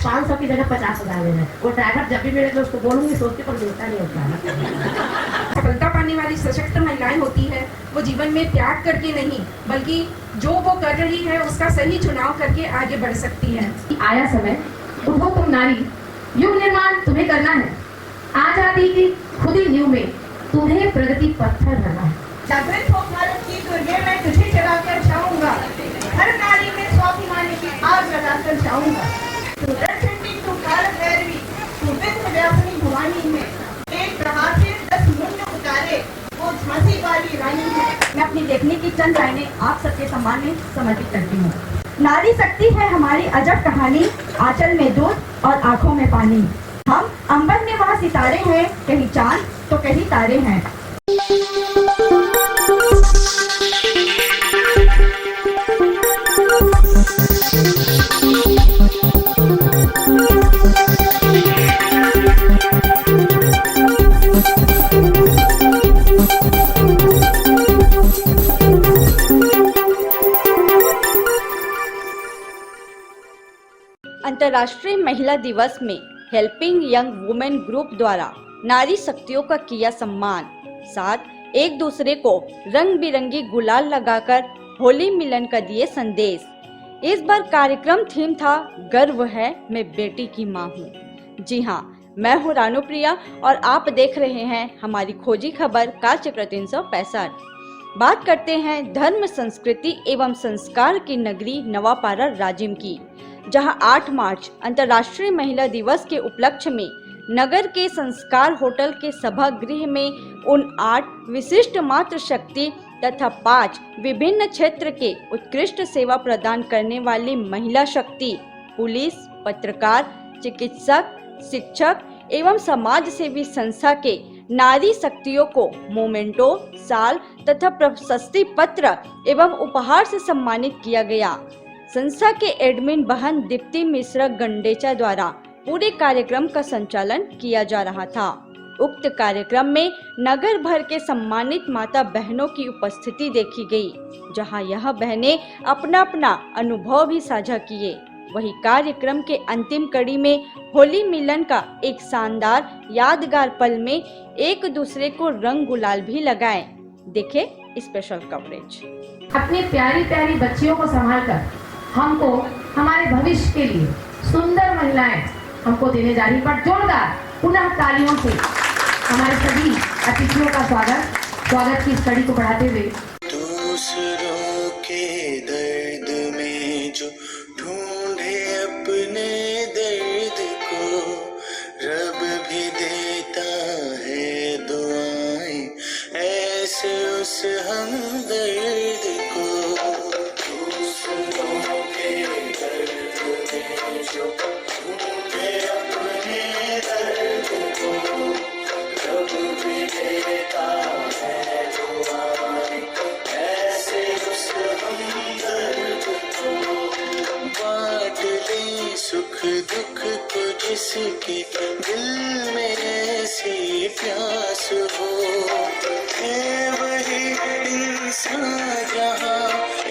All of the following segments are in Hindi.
500 की जगह 50,000 ले रहा है। वो ड्राइवर जब भी मिले तो उसको बोलूंगी सोच के, पर मिलता नहीं होता। सफलता पाने वाली सशक्त महिलाएं होती है वो जीवन में त्याग करके नहीं, बल्कि जो वो कर रही है उसका सही चुनाव करके आगे बढ़ सकती है। आया समय, उठो तुम नारी, युग निर्माण तुम्हें करना है। आजादी की खुदी नींव में तुम्हें प्रगति पत्थर भरना है। जागृत हो भारत की दुर्गे में तुझे जगाकर जाऊंगा, हर नारी में स्वाभिमान की आग लगाकर जाऊंगा। तू दर्शनी, तू काल भैरवी, तू विश्व व्यापिनी भवानी है। एक प्रहार से 10 मुंड उतारे वो झांसी वाली रानी है। मैं अपनी देखने की चंद लाइनें आप सबके सम्मान में समर्पित करती हूँ। नारी शक्ति है हमारी अजब कहानी, आंचल में दूध और आंखों में पानी। हम अंबर में वहाँ सितारे हैं, कहीं चांद तो कहीं तारे हैं। अंतर्राष्ट्रीय महिला दिवस में हेल्पिंग यंग वुमेन ग्रुप द्वारा नारी शक्तियों का किया सम्मान। साथ एक दूसरे को रंग बिरंगी गुलाल लगाकर होली मिलन का दिए संदेश। इस बार कार्यक्रम थीम था गर्व है मैं बेटी की माँ हूँ। जी हाँ, मैं हूँ रानुप्रिया और आप देख रहे हैं हमारी खोजी खबर कालचक्र 365। बात करते हैं धर्म, संस्कृति एवं संस्कार की नगरी नवापारा राजिम की, जहां 8 मार्च अंतर्राष्ट्रीय महिला दिवस के उपलक्ष्य में नगर के संस्कार होटल के सभागृह में उन 8 विशिष्ट मातृशक्ति तथा 5 विभिन्न क्षेत्र के उत्कृष्ट सेवा प्रदान करने वाली महिला शक्ति, पुलिस, पत्रकार, चिकित्सक, शिक्षक एवं समाज सेवी संस्था के नारी शक्तियों को मोमेंटो, साल तथा प्रशस्ति पत्र एवं उपहार से सम्मानित किया गया। संस्था के एडमिन बहन दीप्ति मिश्रा गंडेचा द्वारा पूरे कार्यक्रम का संचालन किया जा रहा था। उक्त कार्यक्रम में नगर भर के सम्मानित माता बहनों की उपस्थिति देखी गई, जहां यह बहनें अपना अपना अनुभव भी साझा किए। वही कार्यक्रम के अंतिम कड़ी में होली मिलन का एक शानदार यादगार पल में एक दूसरे को रंग गुलाल भी लगाए। देखे स्पेशल कवरेज। अपनी प्यारी प्यारी बच्चियों को संभाल कर हमको हमारे भविष्य के लिए सुंदर महिलाएं हमको देने जा रही। पर जोरदार पुनः तालियों से हमारे सभी अतिथियों का स्वागत की इस कड़ी को बढ़ाते हुए। दूसरों के दर्द में जो ढूंढे अपने दर्द को, रब भी देता है दुआएं ऐसे उस हमदर्द को। दूसरों के दर्द में जो ढूंढे अपने दर्द को, रब भी देता है दुआएं ऐसे उस हमदर्द को। बांट ले सुख दुख को जिसके दिल में ऐसी प्यास हो, है वही इंसान जहाँ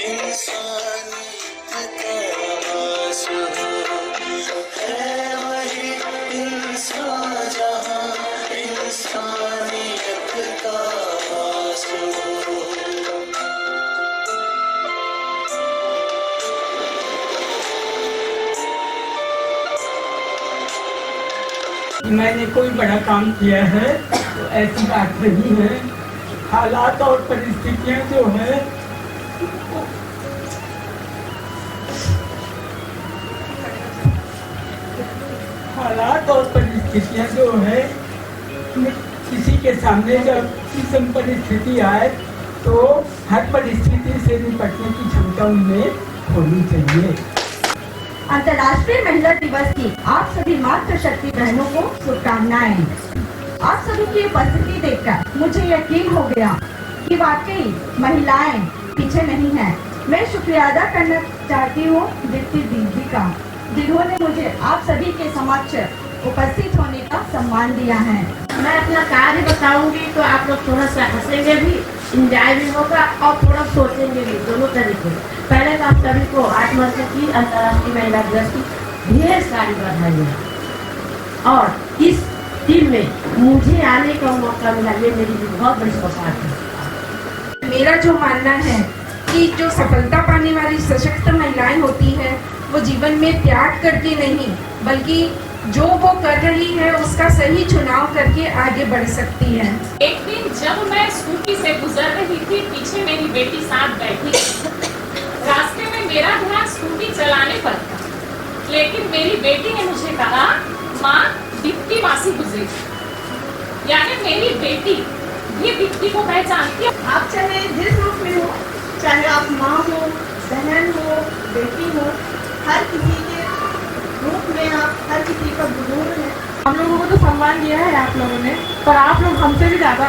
इंसानियत का आस हो, है वही इंसान जहाँ इंसानियत का आस हो। मैंने कोई बड़ा काम किया है तो ऐसी बात नहीं है। हालात और परिस्थितियां जो है जो है किसी के सामने जब विषम परिस्थिति आए तो हर परिस्थिति से निपटने की क्षमता उनमें होनी चाहिए। अंतर्राष्ट्रीय महिला दिवस की आप सभी मातृशक्ति बहनों को शुभकामनाएं। आप सभी की उपस्थिति देखकर मुझे यकीन हो गया कि वाकई महिलाएं पीछे नहीं हैं। मैं शुक्रिया अदा करना चाहती हूँ दीप्ति दीदी का, जिन्होंने मुझे आप सभी के समक्ष उपस्थित होने का सम्मान दिया है। मैं अपना कार्य बताऊंगी तो आप लोग थोड़ा सा हंसेंगे भी, इंजॉय भी होगा और थोड़ा सोचेंगे भी, दोनों तरीके। पहले तो आप सभी को 8 मार्च की अंतर्राष्ट्रीय महिला दिवस की ढेर सारी बधाइयाँ। और इस टीम में मुझे आने का मौका मिला, ये मेरी भी बहुत बड़ी सौभाग्य है। मेरा जो मानना है कि जो सफलता पाने वाली सशक्त महिलाएं होती हैं वो जीवन में त्याग करके नहीं बल्कि जो वो कर रही है उसका सही चुनाव करके आगे बढ़ सकती है। एक दिन जब मैं स्कूटी से गुजर रही थी, पीछे मेरी बेटी साथ बैठी। रास्ते में मेरा ध्यान स्कूटी चलाने पर था, लेकिन मेरी बेटी ने मुझे कहा, माँ दीप्ति मासी गुजरी। यानी मेरी बेटी भी दीप्ति को पहचानती है। आप चाहे जिस रूप में हो, चाहे आप माँ हो, बहन हो, बेटी हो, हर किसी के रूप में आप हर किसी का गुरूर है। हम लोगों को तो सम्मान दिया है आप लोगों ने, पर आप लोग हमसे भी ज़्यादा।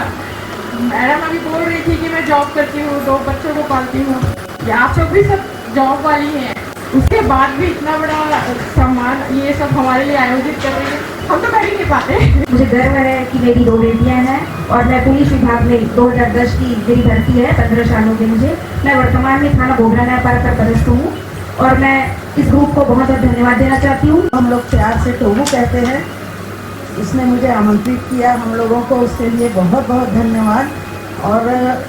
मैडम अभी बोल रही थी कि मैं जॉब करती हूँ, 2 बच्चों को पालती हूँ, या आप लोग भी सब जॉब वाली हैं, उसके बाद भी इतना बड़ा सम्मान ये सब हमारे लिए आयोजित कर रही है, हम तो कर ही नहीं पाते। मुझे गर्व है कि मेरी 2 बेटियां हैं और मैं पुलिस विभाग में 2010 की मेरी भर्ती है, 15 साल हो गए मुझे। मैं वर्तमान में थाना बोगरा न्यायपालिका पर पदस्थ हूँ और मैं इस ग्रुप को बहुत बहुत धन्यवाद देना चाहती हूँ। हम लोग प्यार से टोबू कहते हैं, इसने मुझे आमंत्रित किया हम लोगों को, उसके लिए बहुत बहुत धन्यवाद। और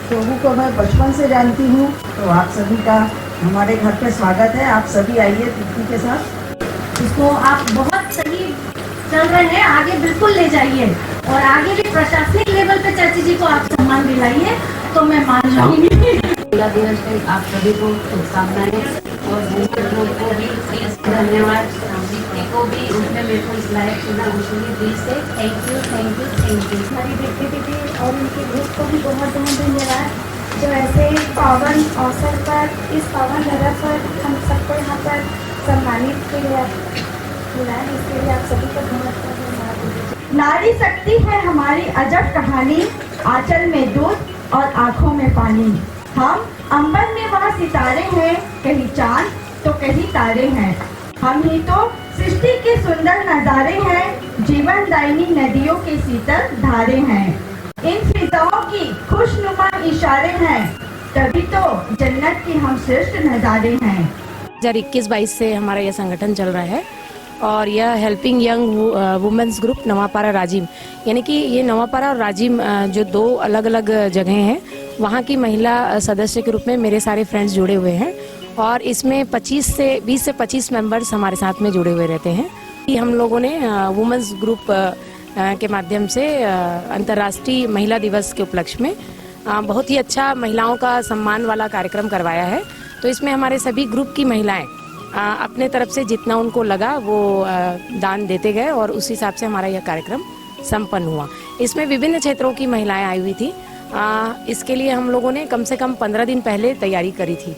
टोबू को मैं बचपन से जानती हूँ, तो आप सभी का हमारे घर पे स्वागत है। आप सभी आइए दीप्ति के साथ। इसको आप बहुत सही चल रहे हैं, आगे बिल्कुल ले जाइए और आगे भी प्रशासनिक लेवल पे चाची जी को आप सम्मान दिलाइए, तो मैं मान जाऊंगी। महिला दिवस पे आप सभी को शुभकामनाएं और वुमेन को भी धन्यवाद, दीप्ति को भी उसने मेरे को इस लायक चुना, उसके लिए दिल से thank you thank you thank you. हमारी दीप्ति दीदी और उनके ग्रुप को भी बहुत बहुत धन्यवाद, जो ऐसे पावन अवसर पर, इस पावन जगह पर हम सबको यहाँ पर सम्मानित के लिए बुलाएं, इसके लिए आप सभी को बहुत बहुत धन्यवाद। नारी शक्ति है हमारी अजब कहानी, आंचल में दूध और आँखों में पानी। हम अंबर में वहाँ सितारे हैं, कहीं चांद तो कहीं तारे हैं। हम ही तो सृष्टि के सुंदर नजारे हैं, जीवन दायिनी नदियों के शीतल धारे हैं। इन फिजाओं की खुशनुमा इशारे हैं, तभी तो जन्नत के हम श्रेष्ठ नजारे हैं। 2021-22 से हमारा यह संगठन चल रहा है और यह helping young womens group Nawapara Rajim, यानी कि ये नवापारा और राजिम जो 2 अलग अलग जगह हैं, वहाँ की महिला सदस्य के रूप में मेरे सारे फ्रेंड्स जुड़े हुए हैं और इसमें 20 से 25 मेंबर्स हमारे साथ में जुड़े हुए रहते हैं। हम लोगों ने वुमेन्स ग्रुप के माध्यम से अंतर्राष्ट्रीय महिला दिवस के उपलक्ष्य में बहुत ही अच्छा महिलाओं का सम्मान वाला कार्यक्रम करवाया है। तो इसमें हमारे सभी ग्रुप की महिलाएं अपने तरफ से जितना उनको लगा वो दान देते गए और उस हिसाब से हमारा यह कार्यक्रम संपन्न हुआ। इसमें विभिन्न क्षेत्रों की महिलाएं आई हुई थी। इसके लिए हम लोगों ने कम से कम 15 दिन पहले तैयारी करी थी।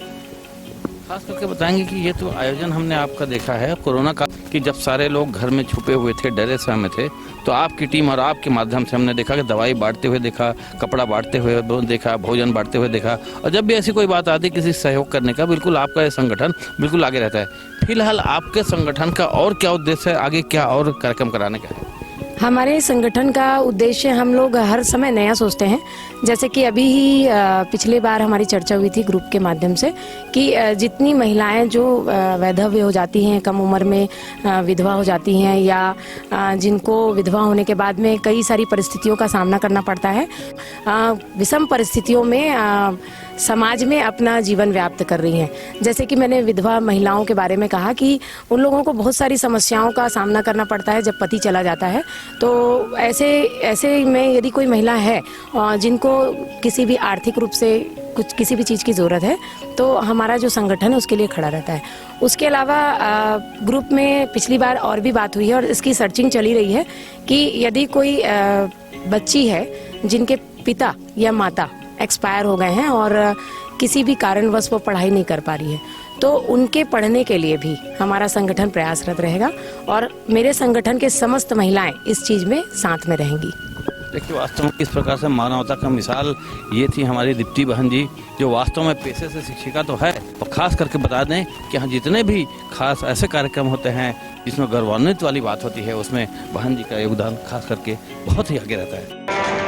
खास करके बताएंगे कि ये तो आयोजन हमने आपका देखा है कोरोना का, कि जब सारे लोग घर में छुपे हुए थे, डरे सहमे थे, तो आपकी टीम और आपके माध्यम से हमने देखा कि दवाई बांटते हुए देखा, कपड़ा बांटते हुए देखा, भोजन बांटते हुए देखा, और जब भी ऐसी कोई बात आती किसी सहयोग करने का, बिल्कुल आपका ये संगठन बिल्कुल आगे रहता है। फिलहाल आपके संगठन का और क्या उद्देश्य है, आगे क्या और कार्यक्रम कराने का है? हमारे संगठन का उद्देश्य, हम लोग हर समय नया सोचते हैं। जैसे कि अभी ही पिछले बार हमारी चर्चा हुई थी ग्रुप के माध्यम से कि जितनी महिलाएं जो वैधव्य हो जाती हैं, कम उम्र में विधवा हो जाती हैं, या जिनको विधवा होने के बाद में कई सारी परिस्थितियों का सामना करना पड़ता है, विषम परिस्थितियों में समाज में अपना जीवन व्याप्त कर रही हैं। जैसे कि मैंने विधवा महिलाओं के बारे में कहा कि उन लोगों को बहुत सारी समस्याओं का सामना करना पड़ता है जब पति चला जाता है। तो ऐसे में यदि कोई महिला है जिनको किसी भी आर्थिक रूप से किसी भी चीज़ की ज़रूरत है, तो हमारा जो संगठन है उसके लिए खड़ा रहता है। उसके अलावा ग्रुप में पिछली बार और भी बात हुई है और इसकी सर्चिंग चली रही है कि यदि कोई बच्ची है जिनके पिता या माता एक्सपायर हो गए हैं और किसी भी कारणवश वो पढ़ाई नहीं कर पा रही है, तो उनके पढ़ने के लिए भी हमारा संगठन प्रयासरत रहेगा और मेरे संगठन के समस्त महिलाएं इस चीज़ में साथ में रहेंगी। देखिए, वास्तव में किस प्रकार से मानवता का मिसाल ये थी हमारी दीप्ति बहन जी, जो वास्तव में पेशे से शिक्षिका तो है, और खास करके बता दें कि यहाँ जितने भी खास ऐसे कार्यक्रम होते हैं जिसमें गौरवान्वित वाली बात होती है, उसमें बहन जी का योगदान खास करके बहुत ही आगे रहता है।